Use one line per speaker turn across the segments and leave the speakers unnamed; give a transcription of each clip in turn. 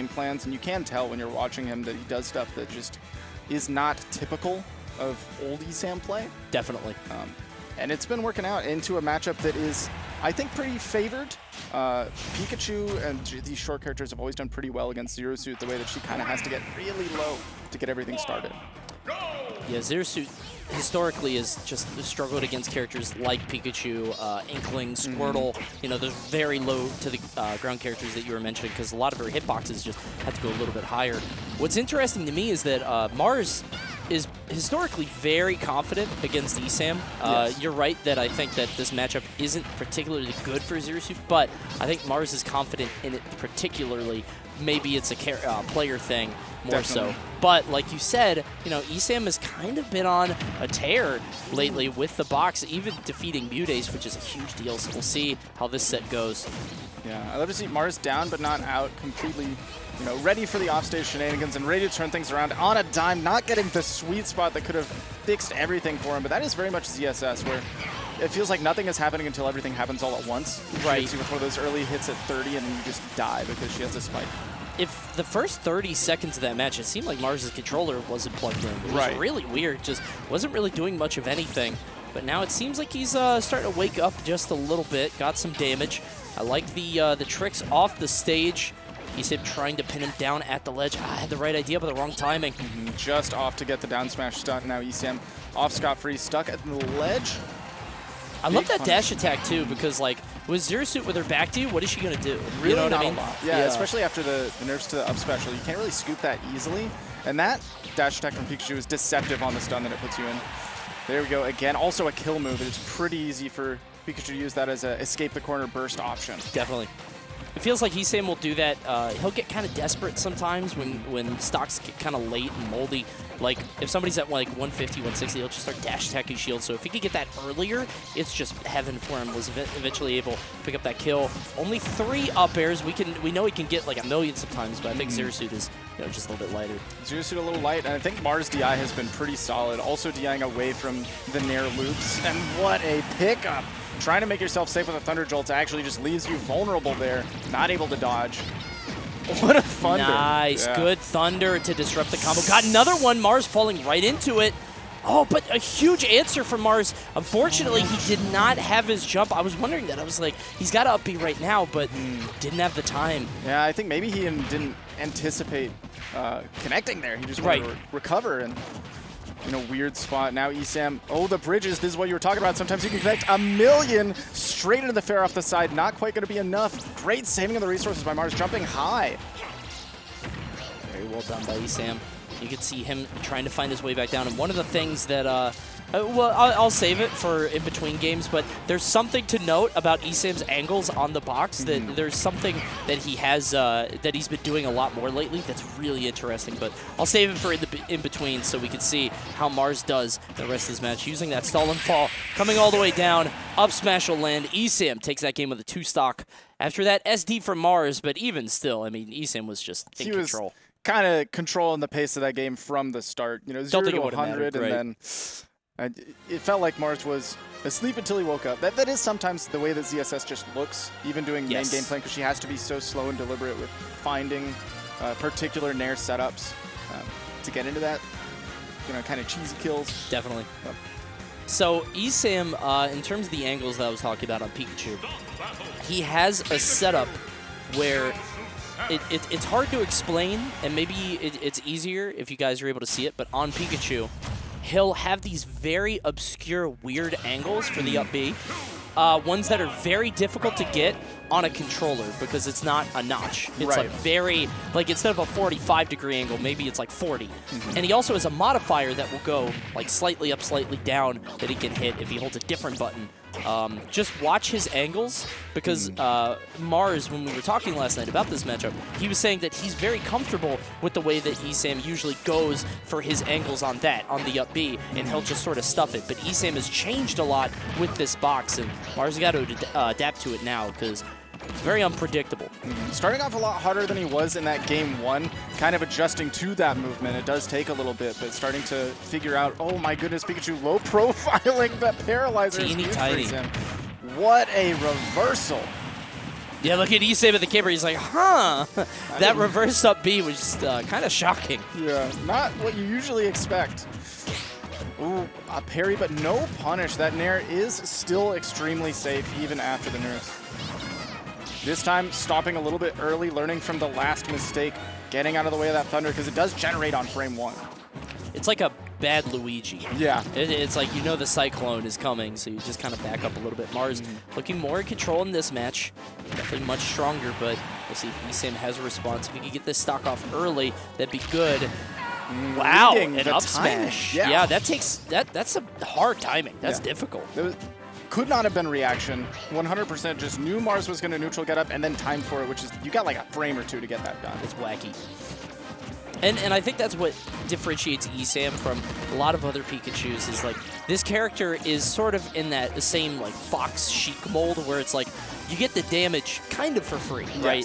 game plans, and you can tell when you're watching him that he does stuff that just is not typical of old ESAM play.
Definitely.
And it's been working out into a matchup that is, I think, pretty favored. Pikachu and these short characters have always done pretty well against Zero Suit, the way that she kind of has to get really low to get everything started.
Yeah, Zero Suit historically has just struggled against characters like Pikachu, Inkling, Squirtle. You know, those very low to the ground characters that you were mentioning, because a lot of her hitboxes just have to go a little bit higher. What's interesting to me is that Mars is historically very confident against ESAM.
Yes.
You're right that I think that this matchup isn't particularly good for Zero Suit, but I think Mars is confident in it particularly. Maybe it's a player thing more so. But like you said, you know, ESAM has kind of been on a tear lately with the box, even defeating Mutace, which is a huge deal. So we'll see how this set goes.
Yeah, I love to see Mars down but not out, completely, you know, ready for the offstage shenanigans and ready to turn things around on a dime, not getting the sweet spot that could have fixed everything for him. But that is very much ZSS, where it feels like nothing is happening until everything happens all at once.
Right.
You see before those early hits at 30 and then you just die because she has a spike.
If the first 30 seconds of that match, it seemed like Mars' controller wasn't plugged in. It was really weird, just wasn't really doing much of anything. But now it seems like he's starting to wake up just a little bit, got some damage. I like the tricks off the stage. ESAM trying to pin him down at the ledge. I had the right idea, but the wrong timing.
Just off to get the down smash stunt. Now ESAM off scot-free, stuck at the ledge.
I love that dash attack too, because like with Zero Suit with her back to you, what is she gonna do?
Really,
you know what
not
I mean?
a lot. Yeah, especially after the nerfs to the up special, you can't really scoop that easily. And that dash attack from Pikachu is deceptive on the stun that it puts you in. There we go again. Also a kill move. It's pretty easy for Pikachu to use that as a escape the corner burst option.
Definitely. It feels like ESAM will do that. He'll get kind of desperate sometimes when stocks get kind of late and moldy. Like, if somebody's at like 150, 160, he'll just start dash attacking shield. So if he could get that earlier, it's just heaven for him. Was eventually able to pick up that kill. Only 3 up airs. We know he can get like a million sometimes, but I think Zero Suit is, you know, just a little bit lighter.
Zero Suit a little light, and I think Mars DI has been pretty solid. Also DIing away from the Nair loops, and what a pickup! Trying to make yourself safe with a Thunder Jolt actually just leaves you vulnerable there, not able to dodge. What a thunder.
Nice, good thunder to disrupt the combo. Got another one, Mars falling right into it. Oh, but a huge answer from Mars. Unfortunately, he did not have his jump. I was wondering that. I was like, he's got to up B right now, but didn't have the time.
Yeah, I think maybe he didn't anticipate connecting there. He just wanted to recover and in a weird spot. Now ESAM, oh, the bridges, this is what you were talking about. Sometimes you can connect a million straight into the fair off the side. Not quite going to be enough. Great saving of the resources by Mars, jumping high.
Very well done by ESAM. You could see him trying to find his way back down. And one of the things that, well, I'll save it for in between games, but there's something to note about ESAM's angles on the box. That there's something that he has, that he's been doing a lot more lately that's really interesting. But I'll save it for in between so we can see how Mars does the rest of this match. Using that stall and fall, coming all the way down, up smash will land. ESAM takes that game with a 2 stock. After that, SD from Mars, but even still, I mean, ESAM was just in control.
Kind of controlling the pace of that game from the start. You know, 0 to 100, and then it felt like Mars was asleep until he woke up. That is sometimes the way that ZSS just looks, even doing main game playing, because she has to be so slow and deliberate with finding particular Nair setups to get into that, you know, kind of cheesy kills.
Definitely. So ESAM, in terms of the angles that I was talking about on Pikachu, he has a setup where it's hard to explain, and maybe it's easier if you guys are able to see it, but on Pikachu, he'll have these very obscure, weird angles for the up B, ones that are very difficult to get on a controller because it's not a notch. It's like very, like instead of a 45-degree angle, maybe it's like 40. And he also has a modifier that will go like slightly up, slightly down that he can hit if he holds a different button. Just watch his angles, because Mars, when we were talking last night about this matchup, he was saying that he's very comfortable with the way that ESAM usually goes for his angles on the up B, and he'll just sort of stuff it. But ESAM has changed a lot with this box, and Mars got to adapt to it now, because it's very unpredictable.
Starting off a lot harder than he was in that game 1, kind of adjusting to that movement. It does take a little bit, but starting to figure out, oh my goodness, Pikachu low profiling that paralyzer.
Teeny tiny.
What a reversal.
Yeah, look at ESAM at the camera. He's like, huh. That reverse up B was kind of shocking.
Yeah, not what you usually expect. Ooh, a parry, but no punish. That nair is still extremely safe, even after the nurse. This time, stopping a little bit early, learning from the last mistake, getting out of the way of that thunder, because it does generate on frame 1.
It's like a bad Luigi.
Yeah.
It's like, you know the Cyclone is coming, so you just kind of back up a little bit. Mars looking more in control in this match. Definitely much stronger, but we'll see if ESAM has a response. If he could get this stock off early, that'd be good. Wow, an up smash. Yeah, that's a hard timing. That's difficult.
Could not have been reaction. 100% just knew Mars was going to neutral get up and then timed for it, which is, you got like a frame or 2 to get that done.
It's wacky. And I think that's what differentiates ESAM from a lot of other Pikachus is like this character is sort of in that the same like Fox Sheik mold where it's like you get the damage kind of for free, right?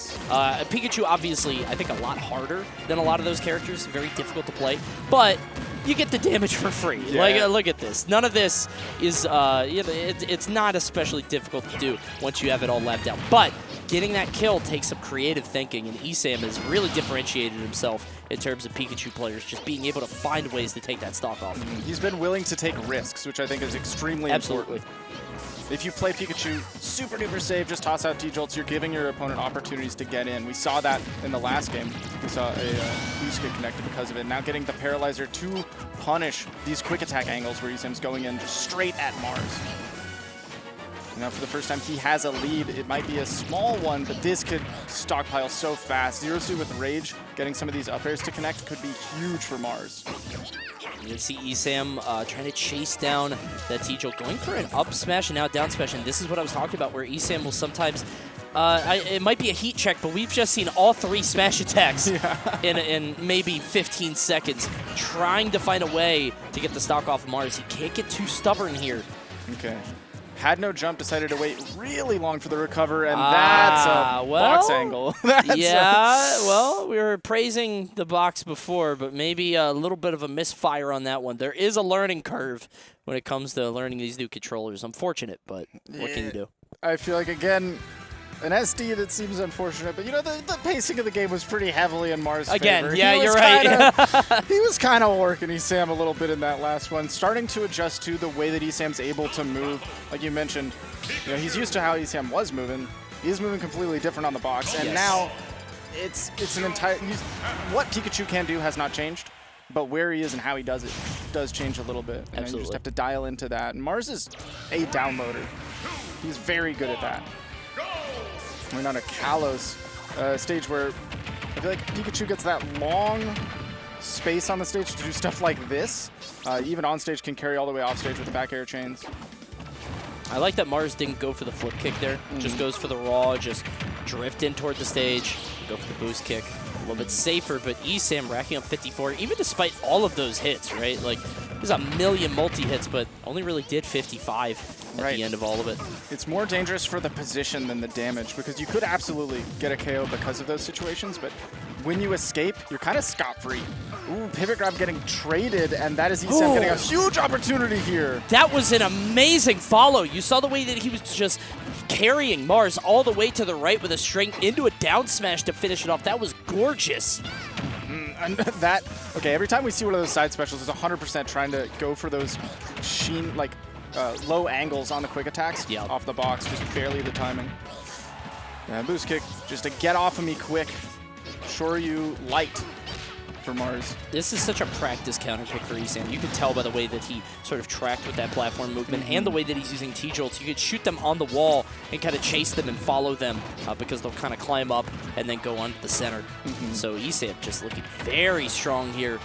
Pikachu obviously I think a lot harder than a lot of those characters, very difficult to play, but you get the damage for free. Yeah. Like look at this. None of this is you know, it's not especially difficult to do once you have it all lapped out. But getting that kill takes some creative thinking, and ESAM has really differentiated himself in terms of Pikachu players, just being able to find ways to take that stock off.
He's been willing to take risks, which I think is extremely important. If you play Pikachu super duper safe, just toss out T-Jolts, you're giving your opponent opportunities to get in. We saw that in the last game. We saw a boost get connected because of it. Now getting the Paralyzer to punish these quick attack angles where ESAM's going in just straight at Mars. Now for the first time he has a lead. It might be a small one, but this could stockpile so fast. 0-2 with Rage, getting some of these up airs to connect could be huge for Mars.
You can see ESAM trying to chase down that T-Jolt, going for an up smash and now down smash, and this is what I was talking about, where ESAM will sometimes, it might be a heat check, but we've just seen all 3 smash attacks in maybe 15 seconds, trying to find a way to get the stock off of Mars. He can't get too stubborn here.
Okay. Had no jump, decided to wait really long for the recover, and that's a box angle.
Well, we were praising the box before, but maybe a little bit of a misfire on that one. There is a learning curve when it comes to learning these new controllers. Unfortunate, but what can you do?
I feel like, again, an SD that seems unfortunate, but you know, the pacing of the game was pretty heavily in Mars' favor.
Yeah, you're right.
He was kind of working ESAM a little bit in that last one, starting to adjust to the way that ESAM's able to move. Like you mentioned, you know, he's used to how ESAM was moving. He's moving completely different on the box, and now it's an entire. What Pikachu can do has not changed, but where he is and how he does it does change a little bit. And you just have to dial into that. And Mars is a downloader. He's very good at that. We're on a Kalos stage where I feel like Pikachu gets that long space on the stage to do stuff like this. Even on stage can carry all the way off stage with the back air chains.
I like that Mars didn't go for the flip kick there. Just goes for the raw, just drift in toward the stage, go for the boost kick. A little bit safer, but ESAM racking up 54, even despite all of those hits, right? Like, there's a million multi-hits, but only really did 55 at the end of all of it.
It's more dangerous for the position than the damage, because you could absolutely get a KO because of those situations, but when you escape, you're kind of scot-free. Ooh, pivot grab getting traded, and that is ESAM getting a huge opportunity here.
That was an amazing follow. You saw the way that he was just carrying Mars all the way to the right with a string into a down smash to finish it off. That was gorgeous.
And that, okay, every time we see one of those side specials, it's 100% trying to go for those sheen, like, low angles on the quick attacks off the box, just barely the timing. Yeah, boost kick, just to get off of me quick. Sure you light for Mars.
This is such a practice counter pick for ESAM. You could tell by the way that he sort of tracked with that platform movement and the way that he's using T-Jolts. You could shoot them on the wall and kind of chase them and follow them because they'll kind of climb up and then go on the center. So ESAM just looking very strong here.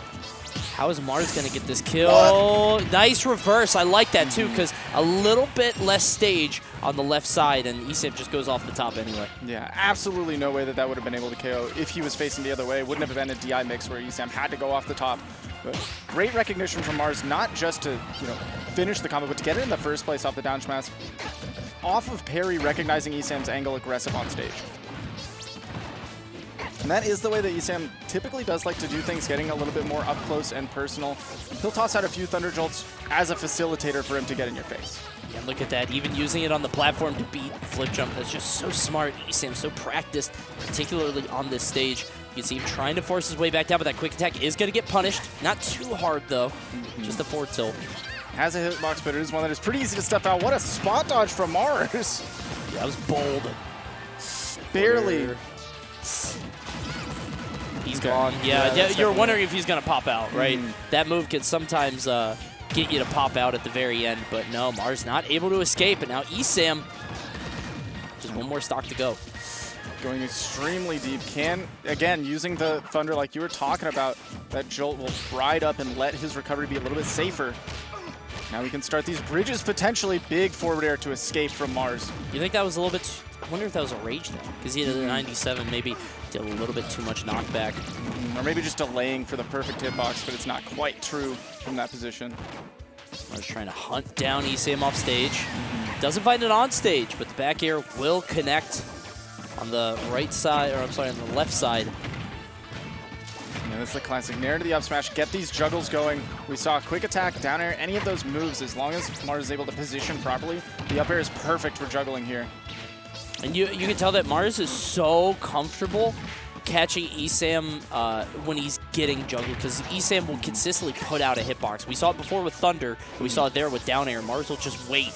How is Mars going to get this kill? Nice reverse. I like that too, because a little bit less stage on the left side, and ESAM just goes off the top anyway.
Yeah, absolutely no way that that would have been able to KO if he was facing the other way. It wouldn't have been a DI mix where ESAM had to go off the top. But great recognition from Mars, not just to finish the combo, but to get it in the first place off the down smash. Off of parry, recognizing ESAM's angle aggressive on stage. And that is the way that ESAM typically does like to do things, getting a little bit more up close and personal. He'll toss out a few Thunder Jolts as a facilitator for him to get in your face.
Yeah, look at that. Even using it on the platform to beat flip jump. That's just so smart. ESAM so practiced, particularly on this stage. You can see him trying to force his way back down, but that quick attack is going to get punished. Not too hard, though. Just a forward tilt.
Has a hitbox, but it is one that is pretty easy to step out. What a spot dodge from Mars.
Yeah, that was bold.
Barely.
He's gone. Yeah, you're wondering if he's going to pop out, right? That move can sometimes get you to pop out at the very end, but no, Mars not able to escape, and now ESAM, just one more stock to go.
Going extremely deep. Again, using the Thunder like you were talking about, that Jolt will ride up and let his recovery be a little bit safer. Now we can start these bridges, potentially big forward air to escape from Mars.
You think that was a little bit, I wonder if that was a rage though, because he had a 97, maybe did a little bit too much knockback.
Or maybe just delaying for the perfect hitbox, but it's not quite true from that position.
Mars trying to hunt down ESAM off stage. Doesn't find it on stage, but the back air will connect on the right side, or I'm sorry, on the left side.
Yeah, that's the classic. Nair to the up smash, get these juggles going. We saw a quick attack, down air, any of those moves, as long as Mars is able to position properly, the up air is perfect for juggling here.
And you can tell that Mars is so comfortable catching ESAM when he's getting juggled, because ESAM will consistently put out a hitbox. We saw it before with Thunder, and we saw it there with down air. Mars will just wait.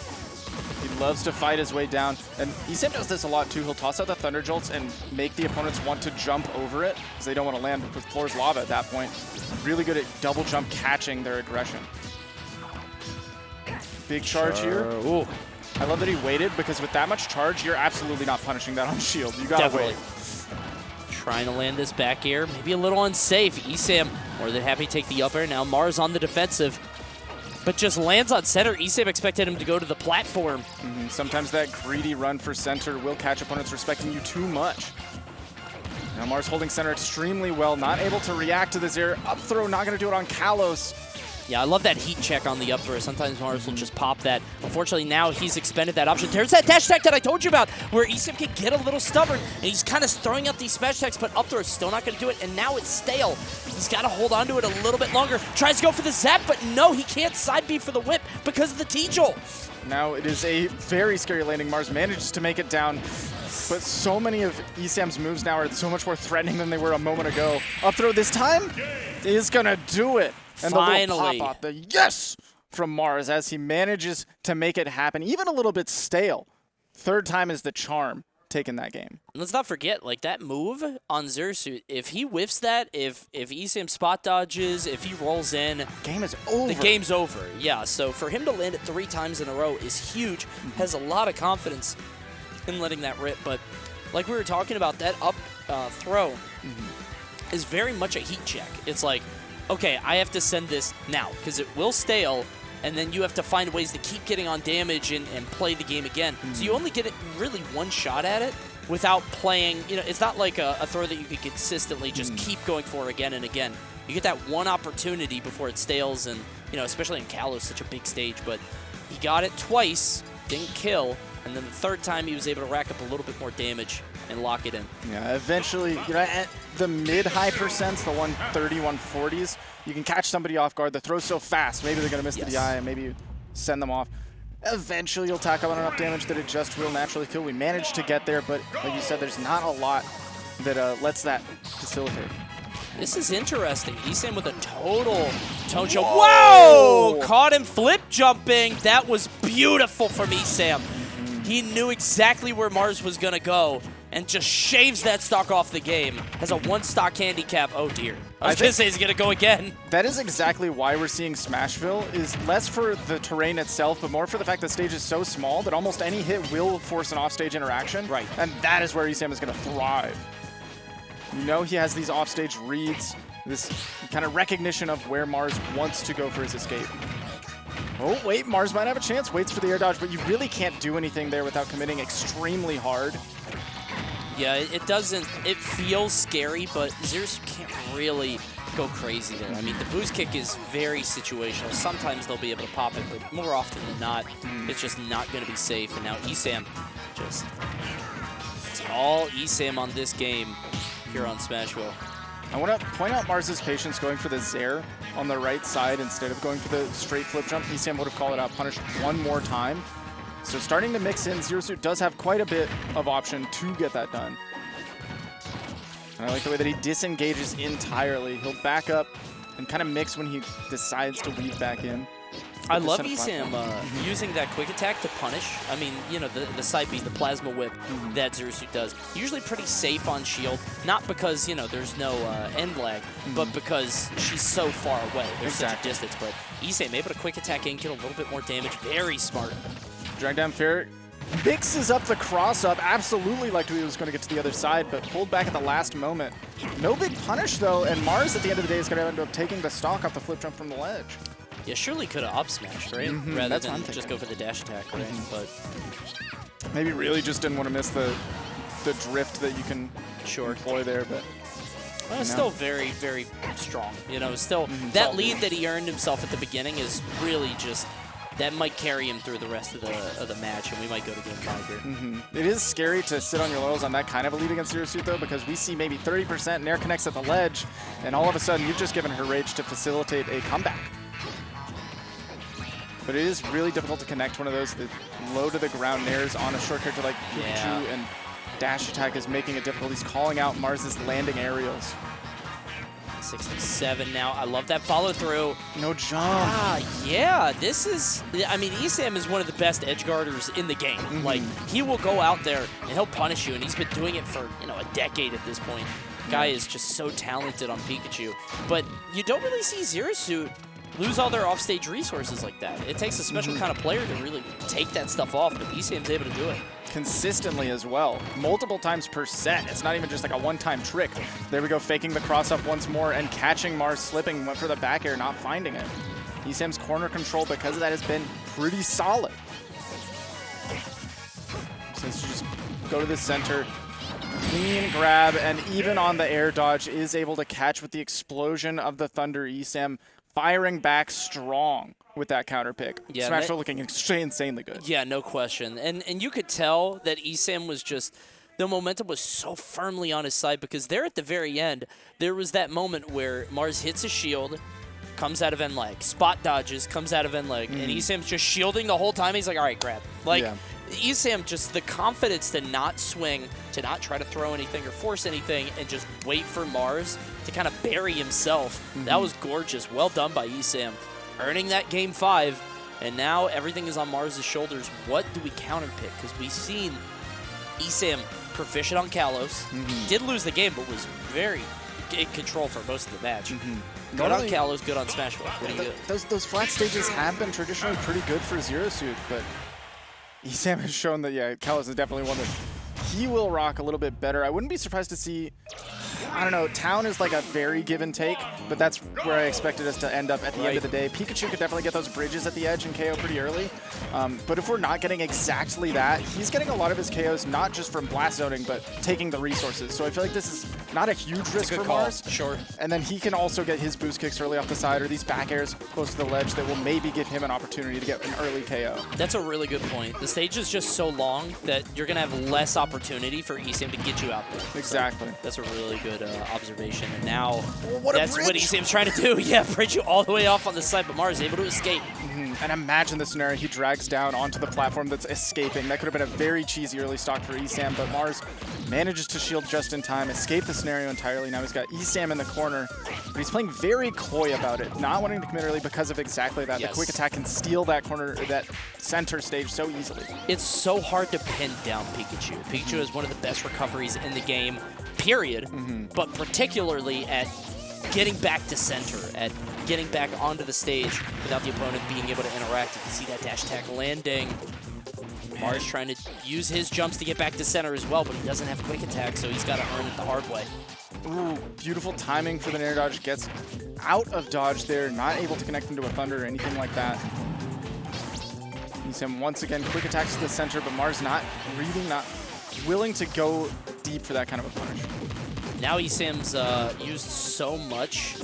He loves to fight his way down, and ESAM does this a lot too. He'll toss out the Thunder Jolts and make the opponents want to jump over it, because they don't want to land with floor's lava at that point. Really good at double jump catching their aggression. Big charge here.
Ooh.
I love that he waited, because with that much charge, you're absolutely not punishing that on shield. You gotta wait.
Trying to land this back air, maybe a little unsafe. ESAM more than happy to take the up air. Now Mars on the defensive, but just lands on center. ESAM expected him to go to the platform.
Sometimes that greedy run for center will catch opponents respecting you too much. Now Mars holding center extremely well, not able to react to this air. Up throw, not gonna do it on Kalos.
Yeah, I love that heat check on the up throw. Sometimes Mars will just pop that. Unfortunately, now he's expended that option. There's that dash attack that I told you about, where ESAM can get a little stubborn, and he's kind of throwing out these smash attacks, but up throw is still not going to do it, and now it's stale. He's got to hold on to it a little bit longer. Tries to go for the zap, but no, he can't side B for the whip because of the T-Jolt.
Now it is a very scary landing. Mars manages to make it down, but so many of ESAM's moves now are so much more threatening than they were a moment ago. Up throw this time is going to do it. And
finally,
the little pop-off, the yes from Mars as he manages to make it happen, even a little bit stale. Third time is the charm taking that game.
Let's not forget, like that move on Zersuit, if he whiffs that, if ESAM spot dodges, if he rolls in,
game is over.
The game's over, yeah. So for him to land it 3 times in a row is huge. Has a lot of confidence in letting that rip. But like we were talking about, that up throw is very much a heat check. It's like, okay, I have to send this now because it will stale, and then you have to find ways to keep getting on damage and play the game again. So you only get it really one shot at it without playing, you know, it's not like a throw that you could consistently just keep going for again and again. You get that one opportunity before it stales, and, you know, especially in Kalos, such a big stage, but he got it twice, didn't kill, and then the third time he was able to rack up a little bit more damage and lock it in.
Yeah, eventually, you know, at the mid-high percents, the 130, 140s, you can catch somebody off guard. The throw's so fast, maybe they're going to miss the DI and maybe send them off. Eventually, you'll tack on enough damage that it just will naturally kill. We managed to get there, but like you said, there's not a lot that lets that facilitate.
This is interesting. ESAM with a total tone show. Whoa! Caught him flip jumping. That was beautiful from ESAM. He knew exactly where Mars was going to go and just shaves that stock off the game. Has a 1-stock handicap. Oh, dear. I was going to say he's going to go again.
That is exactly why we're seeing Smashville, is less for the terrain itself, but more for the fact the stage is so small that almost any hit will force an offstage interaction.
Right.
And that is where ESAM is going to thrive. You know he has these offstage reads, this kind of recognition of where Mars wants to go for his escape. Oh, wait, Mars might have a chance. Waits for the air dodge, but you really can't do anything there without committing extremely hard.
Yeah, it doesn't, it feels scary, but Zeus can't really go crazy there. I mean, the boost kick is very situational. Sometimes they'll be able to pop it, but more often than not, it's just not going to be safe. And now ESAM just, it's all ESAM on this game. here on Smashville.
I want to point out Mars's patience going for the Zair on the right side instead of going for the straight flip jump. ESAM would have called it out, punished one more time. So starting to mix in, Zero Suit does have quite a bit of option to get that done. And I like the way that he disengages entirely. He'll back up and kind of mix when he decides to weave back in.
I love ESAM using that quick attack to punish. I mean, you know, the side beat, the plasma whip that Zero Suit does. Usually pretty safe on shield, not because, you know, there's no end lag, but because she's so far away. There's such a distance. But ESAM able to quick attack in, get a little bit more damage. Very smart.
Drag down fair. Mixes up the cross-up, absolutely like he was going to get to the other side, but pulled back at the last moment. No big punish, though, and Mars at the end of the day is going to end up taking the stock off the flip jump from the ledge.
Yeah, surely could have up smashed, right? Rather than just go for the dash attack, right? But
maybe really just didn't want to miss the drift that you can employ there, but
well, it's still very, very strong. You know, still that lead that he earned himself at the beginning is really just that might carry him through the rest of the match, and we might go to game 5 here.
It is scary to sit on your laurels on that kind of a lead against Zero Suit, though, because we see maybe 30% Nair connects at the ledge, and all of a sudden you've just given her rage to facilitate a comeback. But it is really difficult to connect one of those low to the ground Nairs on a short character like Pikachu, and dash attack is making it difficult. He's calling out Mars's landing aerials.
67 now. I love that follow through.
No jump.
Yeah, this is, I mean, ESAM is one of the best edge guarders in the game. Like, he will go out there and he'll punish you, and he's been doing it for, you know, a decade at this point. Guy is just so talented on Pikachu. But you don't really see Zero Suit lose all their offstage resources like that. It takes a special kind of player to really take that stuff off, but ESAM's able to do it.
Consistently as well. Multiple times per set. It's not even just like a one-time trick. There we go, faking the cross-up once more and catching Mars slipping. Went for the back air, not finding it. ESAM's corner control, because of that, has been pretty solid. Since you just go to the center, clean grab, and even on the air dodge is able to catch with the explosion of the Thunder. ESAM firing back strong with that counter pick. Yeah, Smashville looking insanely good.
Yeah, no question. And you could tell that ESAM was just, the momentum was so firmly on his side, because there at the very end, there was that moment where Mars hits a shield, comes out of end leg, spot dodges, comes out of end leg, and ESAM's just shielding the whole time. He's like, all right, grab. Like, ESAM, just the confidence to not swing, to not try to throw anything or force anything, and just wait for Mars to kind of bury himself. That was gorgeous. Well done by ESAM. Earning that game 5, and now everything is on Mars' shoulders. What do we counter pick? Because we've seen ESAM proficient on Kalos. Did lose the game, but was very in control for most of the match. Good on Kalos, good on Smashville. What do you do?
Those flat stages have been traditionally pretty good for Zero Suit, but ESAM has shown that, yeah, Kalos is definitely one that he will rock a little bit better. I wouldn't be surprised to see, I don't know, Town is like a very give and take, but that's where I expected us to end up at the end of the day. Pikachu could definitely get those bridges at the edge and KO pretty early, but if we're not getting exactly that, he's getting a lot of his KOs not just from blast zoning, but taking the resources. So I feel like this is not a huge risk for Mars.
Sure.
And then he can also get his boost kicks early off the side, or these back airs close to the ledge that will maybe give him an opportunity to get an early KO.
That's a really good point. The stage is just so long that you're going to have less opportunity for ESAM to get you out there.
Exactly.
So that's a really good observation. And now that's what ESAM's trying to do. Yeah, bridge you all the way off on the side, but Mars is able to escape.
And imagine the scenario he drags down onto the platform that's escaping. That could have been a very cheesy early stock for ESAM, but Mars manages to shield just in time, escape the scenario entirely. Now he's got ESAM in the corner, but he's playing very coy about it, not wanting to commit early because of exactly that. The quick attack can steal that corner, that center stage so easily.
It's so hard to pin down Pikachu. Pikachu is one of the best recoveries in the game, period, but particularly at getting back to center, at getting back onto the stage without the opponent being able to interact. You can see that dash attack landing. Mars trying to use his jumps to get back to center as well, but he doesn't have quick attack, so he's got to earn it the hard way.
Ooh, beautiful timing for the Nair dodge. Gets out of dodge there, not able to connect into a Thunder or anything like that. ESAM once again, quick attacks to the center, but Mars not reading, not willing to go deep for that kind of a punish.
Now ESAM's used so much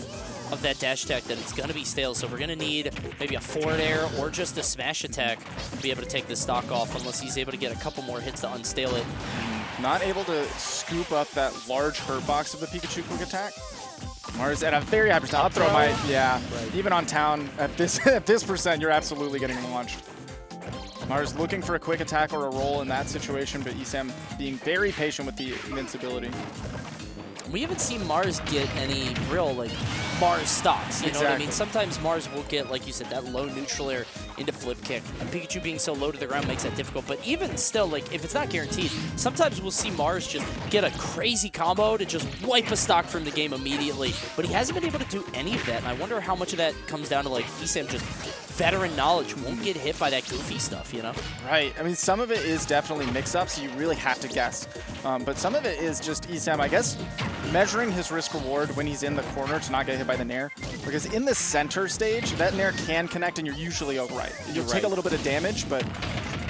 of that dash attack that it's going to be stale, so we're going to need maybe a forward air or just a smash attack to be able to take this stock off, unless he's able to get a couple more hits to unstale it.
not able to scoop up that large hurt box of the Pikachu quick attack. Mars at a very high percent. Up throw might, yeah. Right. Even on town, at this percent, you're absolutely getting launched. Mars looking for a quick attack or a roll in that situation, but ESAM being very patient with the invincibility.
We haven't seen Mars get any real, like, Mars stocks, you know what I mean? Sometimes Mars will get, like you said, that low neutral air into flip kick. And Pikachu being so low to the ground makes that difficult. But even still, like, if it's not guaranteed, sometimes we'll see Mars just get a crazy combo to just wipe a stock from the game immediately. But he hasn't been able to do any of that, and I wonder how much of that comes down to, like, ESAM just veteran knowledge, won't get hit by that goofy stuff, you know?
Right. I mean, some of it is definitely mix-ups, so you really have to guess. But some of it is just ESAM, I guess, measuring his risk-reward when he's in the corner to not get hit by the Nair. Because in the center stage, that Nair can connect, and you're usually all right. You'll take a little bit of damage, but...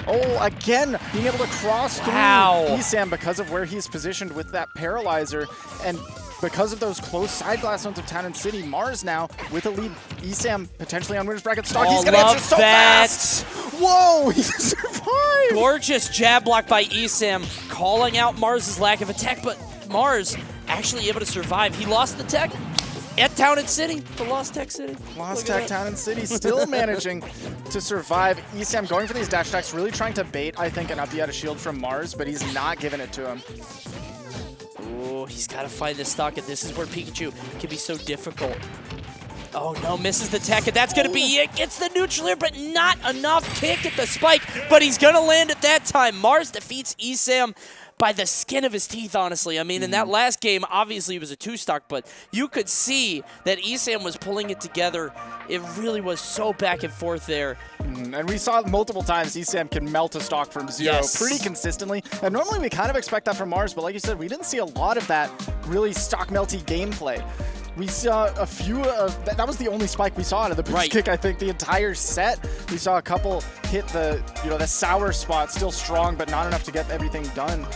Oh, again, being able to cross through ESAM because of where he's positioned with that Paralyzer, and because of those close side glass zones of Town and City, Mars now with a lead. ESAM potentially on winner's bracket stock. He's gonna answer so fast. Whoa, he survived.
Gorgeous jab block by ESAM, calling out Mars's lack of attack, but Mars actually able to survive. He lost the tech at Town and City, the Lost Tech City.
Lost Tech Town and City still managing to survive. ESAM going for these dash attacks, really trying to bait, I think, an up out of shield from Mars, but he's not giving it to him.
Oh, he's got to find this stock, and this is where Pikachu can be so difficult. Oh no, misses the tech, and that's going to be it. Gets the neutral air, but not enough kick at the spike, but he's going to land at that time. Mars defeats ESAM by the skin of his teeth, honestly. I mean, in that last game, obviously it was a 2-stock, but you could see that ESAM was pulling it together. It really was so back and forth there.
And we saw multiple times ESAM can melt a stock from zero pretty consistently. And normally we kind of expect that from Mars, but like you said, we didn't see a lot of that really stock melty gameplay. We saw a few of that was the only spike we saw out of the boost kick, I think, the entire set. We saw a couple hit the, the sour spot, still strong, but not enough to get everything done.